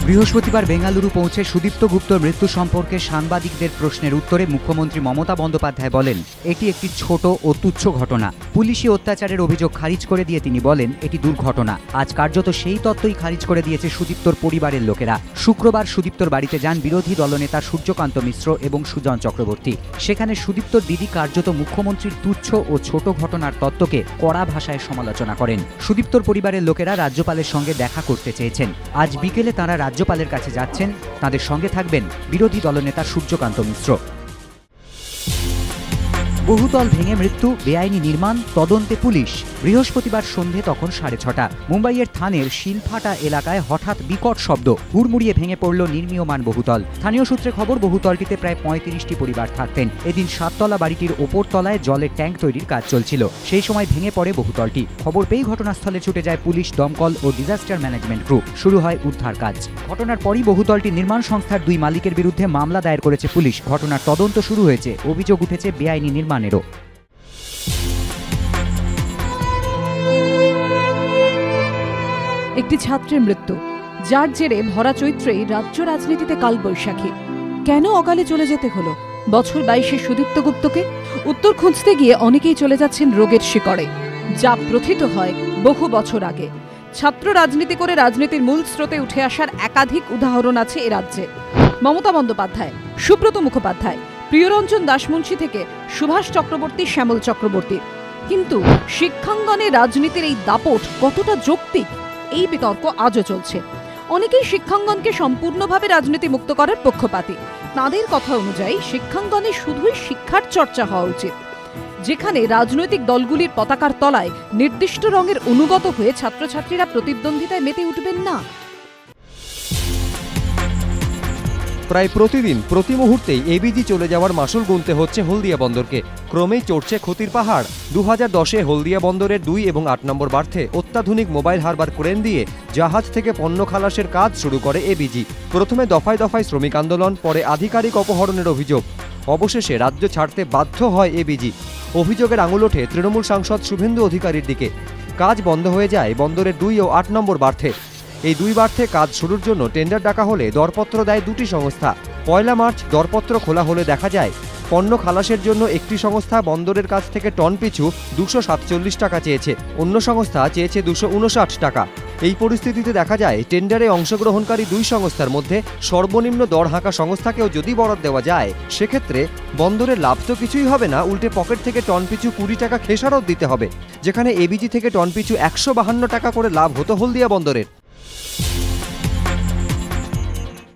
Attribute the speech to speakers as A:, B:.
A: বৃহস্পতিবার বেঙ্গালুরু পৌঁছে সুদীপ্ত গুপ্তর মৃত্যু সম্পর্কে সাংবাদিকদের প্রশ্নের উত্তরে মুখ্যমন্ত্রী মমতা বন্দ্যোপাধ্যায় বলেন, এটি একটি ছোট ও তুচ্ছ ঘটনা। পুলিশি অত্যাচারের অভিযোগ খারিজ করে দিয়ে তিনি বলেন, এটি দুর্ঘটনা। আজ কার্যত সেই তত্ত্বই খারিজ করে দিয়েছে সুদীপ্তর পরিবারের লোকেরা। শুক্রবার সুদীপ্তর বাড়িতে যান বিরোধী দলনেতা সূর্যকান্ত মিশ্র এবং সুজন চক্রবর্তী। সেখানে সুদীপ্তর দিদি কার্যত মুখ্যমন্ত্রীর তুচ্ছ ও ছোট ঘটনার তত্ত্বকে কড়া ভাষায় সমালোচনা করেন। সুদীপ্তর পরিবারের লোকেরা রাজ্যপালের সঙ্গে দেখা করতে চেয়েছেন। আজ বিকেলে তাঁরা রাজ্যপালের কাছে যাচ্ছেন। তাদের সঙ্গে থাকবেন বিরোধী দলনেতা সূর্যকান্ত মিশ্র। বহুতল ভেঙে মৃত্যু, বেআইনি নির্মাণ, তদন্তে পুলিশ। বৃহস্পতিবার সন্ধে তখন 6:30। মুম্বাইয়ের থানের শিলফাটা এলাকায় হঠাৎ বিকট শব্দ, হুড়মুড়িয়ে ভেঙে পড়ল নির্মীয়মান বহুতল। স্থানীয় সূত্রে খবর, বহুতলটিতে প্রায় 35টি পরিবার থাকতেন। এদিন 7তলা বাড়িটির ওপর তলায় জলের ট্যাঙ্ক তৈরির কাজ চলছিল। সেই সময় ভেঙে পড়ে বহুতলটি। খবর পেয়ে ঘটনাস্থলে ছুটে যায় পুলিশ, দমকল ও ডিজাস্টার ম্যানেজমেন্ট গ্রুপ। শুরু হয় উদ্ধার কাজ। ঘটনার পরই বহুতলটি নির্মাণ সংস্থার 2 মালিকের বিরুদ্ধে মামলা দায়ের করেছে পুলিশ। ঘটনার তদন্ত শুরু হয়েছে। অভিযোগ উঠেছে বেআইনি নির্মাণেরও।
B: একটি ছাত্রের মৃত্যু, যার জেরে ভরা চৈত্রেই রাজ্য রাজনীতিতে কালবৈশাখী। কেন অকালে চলে যেতে হলো বছর 22-এ সুদীপ্ত গুপ্তকে? উত্তর খুঁজতে গিয়ে অনেকেই চলে যাচ্ছেন রোগের শিকড়ে, যা প্রথিত হয় বহু বছর আগে। ছাত্র রাজনীতি করে রাজনীতির মূল স্রোতে উঠে আসার একাধিক উদাহরণ আছে এ রাজ্যে। মমতা বন্দ্যোপাধ্যায়, সুব্রত মুখোপাধ্যায়, প্রিয়রঞ্জন দাসমুন্সী থেকে সুভাষ চক্রবর্তী, শ্যামল চক্রবর্তী। কিন্তু শিক্ষাঙ্গনে রাজনীতির এই দাপট কতটা যৌক্তিক, এই বিতর্ক আজও চলছে। অনেকেই শিক্ষাঙ্গনকে সম্পূর্ণভাবে রাজনীতি মুক্ত করার পক্ষপাতী। তাদের কথা অনুযায়ী শিক্ষাঙ্গনে শুধুই শিক্ষার চর্চা হওয়া উচিত, যেখানে রাজনৈতিক দলগুলির পতাকার তলায় নির্দিষ্ট রঙের অনুগত হয়ে ছাত্রছাত্রীরা প্রতিদ্বন্দ্বিতায় মেতে উঠবেন না।
C: প্রায় প্রতিদিন প্রতি মুহূর্তেই এবিজি চলে যাওয়ার মাসুল গুনতে হচ্ছে হলদিয়া বন্দরকে। ক্রমেই চড়ছে ক্ষতির পাহাড়। 2010-এ হলদিয়া বন্দরের 2 এবং 8 নম্বর বার্থে অত্যাধুনিক মোবাইল হারবার ক্রেন দিয়ে জাহাজ থেকে পণ্য খালাসের কাজ শুরু করে এবিজি। প্রথমে দফায় দফায় শ্রমিক আন্দোলন, পরে আধিকারিক অপহরণের অভিযোগ। অবশেষে রাজ্য ছাড়তে বাধ্য হয় এবিজি। অভিযোগের আঙুল ওঠে তৃণমূল সাংসদ শুভেন্দু অধিকারীর দিকে। কাজ বন্ধ হয়ে যায় বন্দরের 2 ও 8 নম্বর বার্থে। এই 2 বার্থে কাজ শুরুর জন্য টেন্ডার ডাকা হলে দরপত্র দেয় 2টি সংস্থা। 1 মার্চ দরপত্র খোলা হলে দেখা যায় পণ্য খালাসের জন্য একটি সংস্থা বন্দরের কাছ থেকে টন পিছু 247 টাকা চেয়েছে, অন্য সংস্থা চেয়েছে 259 টাকা। এই পরিস্থিতিতে দেখা যায় টেন্ডারে অংশগ্রহণকারী 2 সংস্থার মধ্যে সর্বনিম্ন দর হাঁকা সংস্থাকেও যদি বরাদ দেওয়া যায়, সেক্ষেত্রে বন্দরের লাভ তো কিছুই হবে না, উল্টে পকেট থেকে টন পিছু 20 টাকা খেসারত দিতে হবে, যেখানে এবিজি থেকে টন পিছু 152 টাকা করে লাভ হতো হলদিয়া বন্দরের।